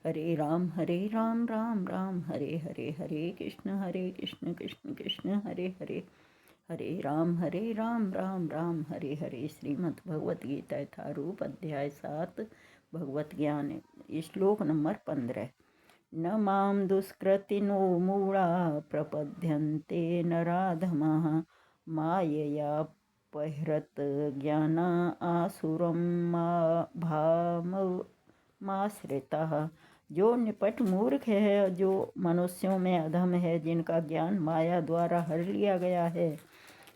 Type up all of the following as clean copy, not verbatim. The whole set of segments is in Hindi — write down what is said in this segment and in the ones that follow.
हरे राम राम राम हरे हरे, हरे कृष्ण कृष्ण कृष्ण हरे हरे, हरे राम राम हरे हरे। श्रीमद् भगवत गीता यथारूप अध्याय 7 भगवत ज्ञान, श्लोक नंबर 15। न मां दुष्कृतिनो मूढ़ा प्रपद्यन्ते नराधमाः मायया पहृत ज्ञाना आसुरं माश्रिताः। जो निपट मूर्ख है, जो मनुष्यों में अधम है, जिनका ज्ञान माया द्वारा हर लिया गया है,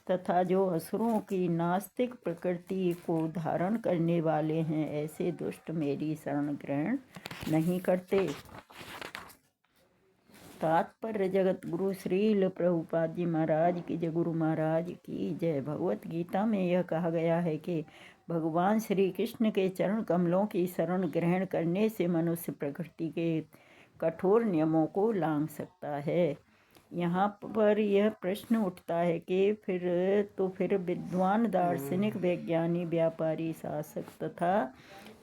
तथा जो असुरों की नास्तिक प्रकृति को धारण करने वाले हैं, ऐसे दुष्ट मेरी शरण ग्रहण नहीं करते। तात्पर्य जगत गुरु श्रील प्रभुपाद जी महाराज की जय, गुरु महाराज की जय। भगवत गीता में यह कहा गया है कि भगवान श्री कृष्ण के चरण कमलों की शरण ग्रहण करने से मनुष्य प्रकृति के कठोर नियमों को लांघ सकता है। यहाँ पर यह प्रश्न उठता है कि फिर विद्वान, दार्शनिक, वैज्ञानिक, व्यापारी, शासक तथा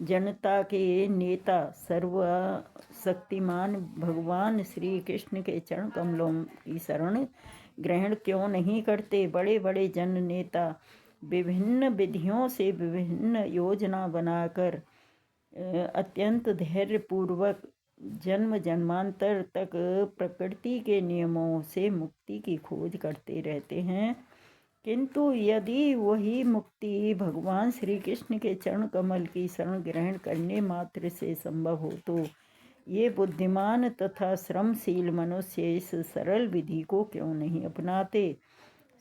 जनता के नेता सर्वशक्तिमान भगवान श्री कृष्ण के चरण कमलों की शरण ग्रहण क्यों नहीं करते। बड़े बड़े जन नेता विभिन्न विधियों से विभिन्न योजना बनाकर अत्यंत धैर्यपूर्वक जन्म जन्मांतर तक प्रकृति के नियमों से मुक्ति की खोज करते रहते हैं, किंतु यदि वही मुक्ति भगवान श्री कृष्ण के चरण कमल की शरण ग्रहण करने मात्र से संभव हो, तो ये बुद्धिमान तथा श्रमशील मनुष्य इस सरल विधि को क्यों नहीं अपनाते।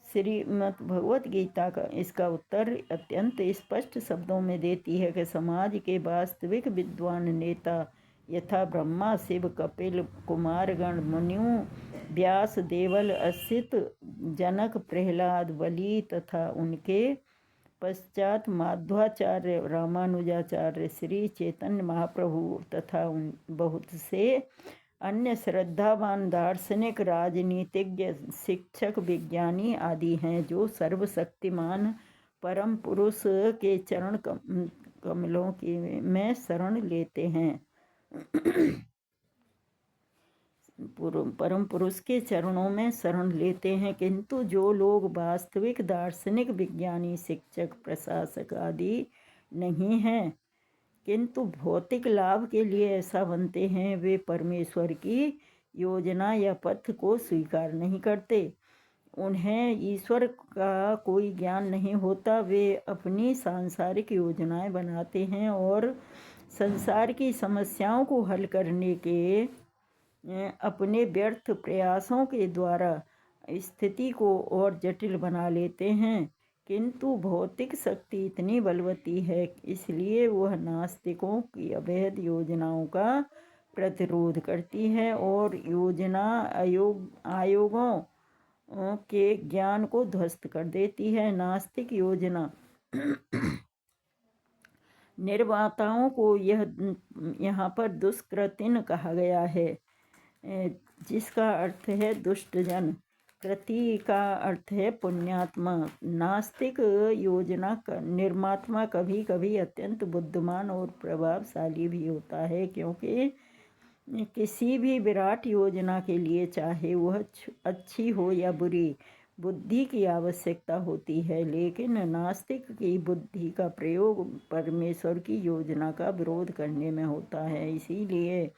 श्रीमद् भगवत गीता का इसका उत्तर अत्यंत स्पष्ट शब्दों में देती है कि समाज के वास्तविक विद्वान नेता यथा ब्रह्मा, शिव, कपिल, कुमारगण, मुनियों, व्यास, देवल, असित, जनक, प्रहलाद, बलि तथा उनके पश्चात माध्वाचार्य, रामानुजाचार्य, श्री चैतन्य महाप्रभु तथा उन बहुत से अन्य श्रद्धावान दार्शनिक, राजनीतिज्ञ, शिक्षक, विज्ञानी आदि हैं, जो सर्वशक्तिमान परम पुरुष के चरण कमलों की में शरण लेते हैं। परम पुरुष के चरणों में शरण लेते हैं, किंतु जो लोग वास्तविक दार्शनिक, विज्ञानी, शिक्षक, प्रशासक आदि नहीं हैं, किंतु भौतिक लाभ के लिए ऐसा बनते हैं, वे परमेश्वर की योजना या पथ को स्वीकार नहीं करते। उन्हें ईश्वर का कोई ज्ञान नहीं होता। वे अपनी सांसारिक योजनाएं बनाते हैं और संसार की समस्याओं को हल करने के अपने व्यर्थ प्रयासों के द्वारा स्थिति को और जटिल बना लेते हैं, किंतु भौतिक शक्ति इतनी बलवती है, इसलिए वह नास्तिकों की अवैध योजनाओं का प्रतिरोध करती है और योजना आयोगों के ज्ञान को ध्वस्त कर देती है। नास्तिक योजना निर्माताओं को यहाँ पर दुष्कृतिन कहा गया है, जिसका अर्थ है दुष्टजन। कृति का अर्थ है पुण्यात्मा। नास्तिक योजना का निर्माता कभी कभी अत्यंत बुद्धिमान और प्रभावशाली भी होता है, क्योंकि किसी भी विराट योजना के लिए, चाहे वह अच्छी हो या बुरी, बुद्धि की आवश्यकता होती है। लेकिन नास्तिक की बुद्धि का प्रयोग परमेश्वर की योजना का विरोध करने में होता है। इसीलिए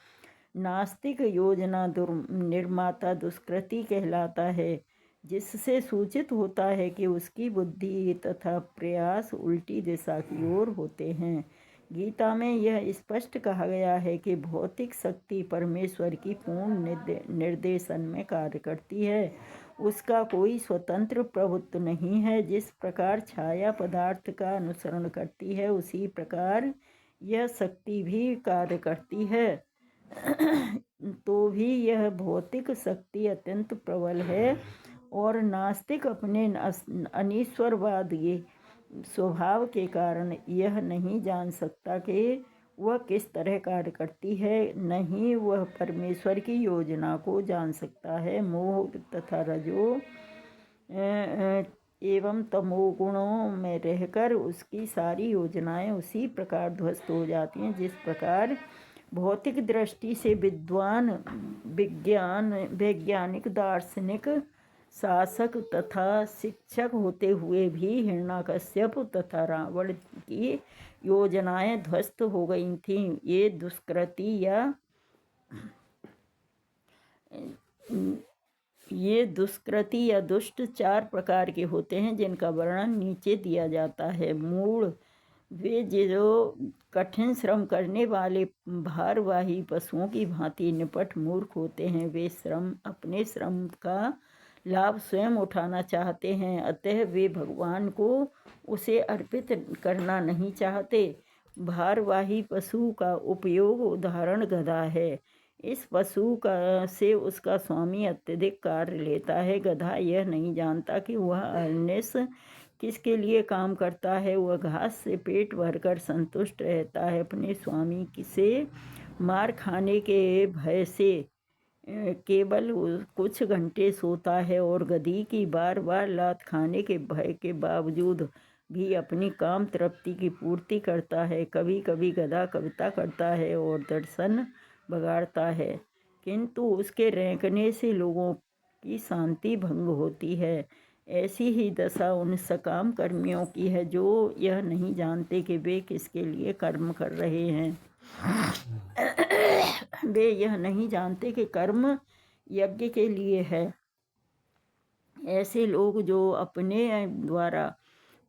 नास्तिक योजना निर्माता दुष्कृति कहलाता है, जिससे सूचित होता है कि उसकी बुद्धि तथा प्रयास उल्टी दिशा की ओर होते हैं। गीता में यह स्पष्ट कहा गया है कि भौतिक शक्ति परमेश्वर की पूर्ण निर्देशन में कार्य करती है। उसका कोई स्वतंत्र प्रभुत्व नहीं है। जिस प्रकार छाया पदार्थ का अनुसरण करती है, उसी प्रकार यह शक्ति भी कार्य करती है। तो भी यह भौतिक शक्ति अत्यंत प्रबल है और नास्तिक अपने अनीश्वरवाद ये स्वभाव के कारण यह नहीं जान सकता कि वह किस तरह कार्य करती है, नहीं वह परमेश्वर की योजना को जान सकता है। मोह तथा रजो एवं तमोगुणों में रहकर उसकी सारी योजनाएं उसी प्रकार ध्वस्त हो जाती हैं, जिस प्रकार भौतिक दृष्टि से विद्वान, वैज्ञानिक, दार्शनिक, शासक तथा शिक्षक होते हुए भी हिरण्यकश्यप तथा रावण की योजनाएं ध्वस्त हो गई थीं। ये दुष्कृति या दुष्ट 4 प्रकार के होते हैं, जिनका वर्णन नीचे दिया जाता है। मूढ़, वे जो कठिन श्रम करने वाले भारवाही पशुओं की भांति निपट मूर्ख होते हैं। वे अपने श्रम का लाभ स्वयं उठाना चाहते हैं, अतः वे भगवान को उसे अर्पित करना नहीं चाहते। भारवाही पशु का उपयोग उदाहरण गधा है। इस पशु से उसका स्वामी अत्यधिक कार्य लेता है। गधा यह नहीं जानता कि वह अहर्निश किसके लिए काम करता है। वह घास से पेट भरकर संतुष्ट रहता है। अपने स्वामी से मार खाने के भय से केवल कुछ घंटे सोता है और गधी की बार बार लात खाने के भय के बावजूद भी अपनी काम तृप्ति की पूर्ति करता है। कभी कभी गधा कविता करता है और दर्शन बगाड़ता है, किंतु उसके रेंकने से लोगों की शांति भंग होती है। ऐसी ही दशा उन सकाम कर्मियों की है जो यह नहीं जानते कि वे किसके लिए कर्म कर रहे हैं। वे यह नहीं जानते कि कर्म यज्ञ के लिए है। ऐसे लोग जो अपने द्वारा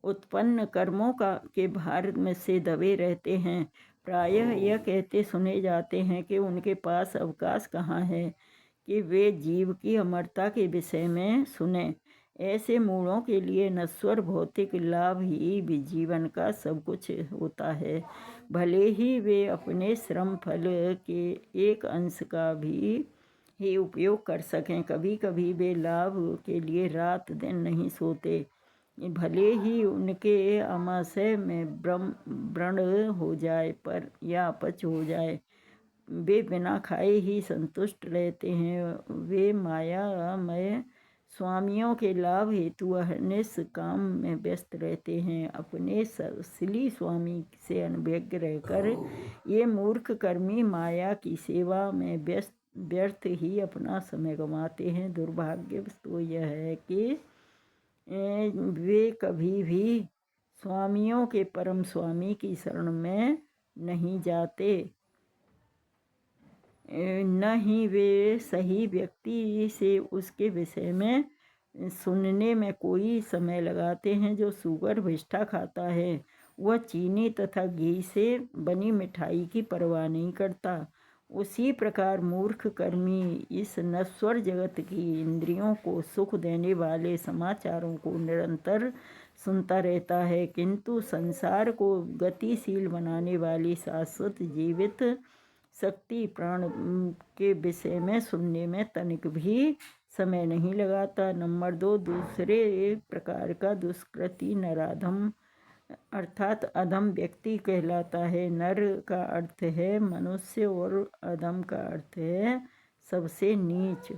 उत्पन्न कर्मों के भार में से दबे रहते हैं, प्रायः यह कहते सुने जाते हैं कि उनके पास अवकाश कहाँ है कि वे जीव की अमरता के विषय में सुने। ऐसे मूढ़ों के लिए नश्वर भौतिक लाभ ही जीवन का सब कुछ होता है, भले ही वे अपने श्रम फल के एक अंश का भी ही उपयोग कर सकें। कभी कभी वे लाभ के लिए रात दिन नहीं सोते, भले ही उनके आमाशय में व्रण हो जाए पर या अपच हो जाए। वे बिना खाए ही संतुष्ट रहते हैं। वे मायामय स्वामियों के लाभ हेतु अहर्निश काम में व्यस्त रहते हैं। अपने असली स्वामी से अनभिज्ञ रहकर ये मूर्ख कर्मी माया की सेवा में व्यर्थ ही अपना समय गंवाते हैं। दुर्भाग्य तो यह है कि वे कभी भी स्वामियों के परम स्वामी की शरण में नहीं जाते, न ही वे सही व्यक्ति से उसके विषय में सुनने में कोई समय लगाते हैं। जो सूगर विष्ठा खाता है वह चीनी तथा घी से बनी मिठाई की परवाह नहीं करता। उसी प्रकार मूर्ख कर्मी इस नश्वर जगत की इंद्रियों को सुख देने वाले समाचारों को निरंतर सुनता रहता है, किंतु संसार को गतिशील बनाने वाली शाश्वत जीवित शक्ति प्राण के विषय में सुनने में तनिक भी समय नहीं लगाता। नंबर 2, दूसरे प्रकार का दुष्कृति नराधम अर्थात अधम व्यक्ति कहलाता है। नर का अर्थ है मनुष्य और अधम का अर्थ है सबसे नीच।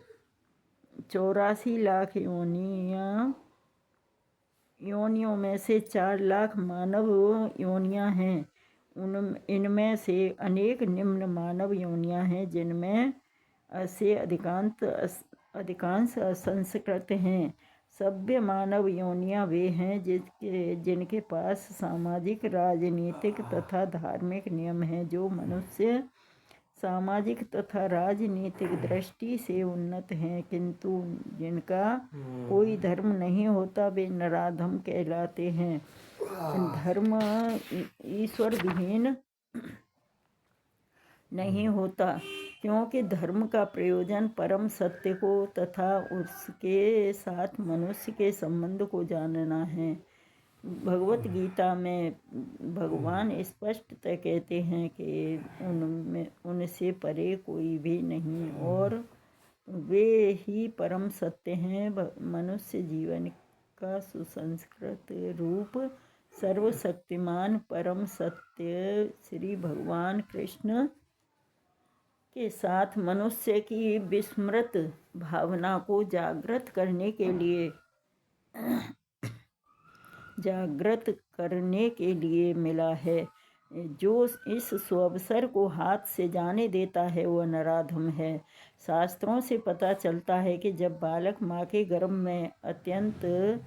84 लाख योनियों में से 4 लाख मानव योनियां हैं। इनमें से अनेक निम्न मानव योनियां हैं, जिनमें से अधिकांश असंस्कृत हैं। सभ्य मानव योनियां वे हैं जिनके पास सामाजिक, राजनीतिक तथा धार्मिक नियम हैं। जो मनुष्य सामाजिक तथा राजनीतिक दृष्टि से उन्नत हैं, किंतु जिनका कोई धर्म नहीं होता, वे नराधम कहलाते हैं। धर्म ईश्वर विहीन नहीं होता, क्योंकि धर्म का प्रयोजन परम सत्य को तथा उसके साथ मनुष्य के संबंध को जानना है। भगवत गीता में भगवान स्पष्टतः कहते हैं कि उनसे परे कोई भी नहीं और वे ही परम सत्य हैं। मनुष्य जीवन का सुसंस्कृत रूप सर्वशक्तिमान परम सत्य श्री भगवान कृष्ण के साथ मनुष्य की विस्मृत भावना को जागृत करने के लिए मिला है। जो इस सुअवसर को हाथ से जाने देता है वह नराधम है। शास्त्रों से पता चलता है कि जब बालक माँ के गर्भ में अत्यंत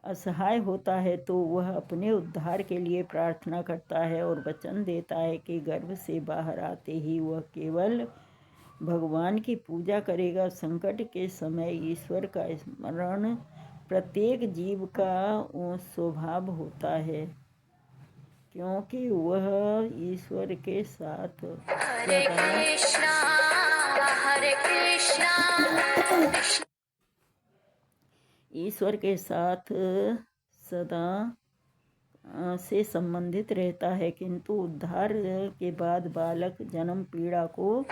असहाय होता है तो वह अपने उद्धार के लिए प्रार्थना करता है और वचन देता है कि गर्भ से बाहर आते ही वह केवल भगवान की पूजा करेगा। संकट के समय ईश्वर का स्मरण प्रत्येक जीव का स्वभाव होता है, क्योंकि वह ईश्वर के साथ हरे कृष्णा हरे कृष्णा ईश्वर के साथ सदा से संबंधित रहता है, किंतु उद्धार के बाद बालक जन्म पीड़ा को और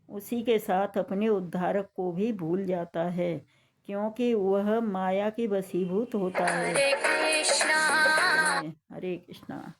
उसी के साथ अपने उद्धारक को भी भूल जाता है, क्योंकि वह माया के वशीभूत होता है। हरे कृष्णा हरे कृष्णा।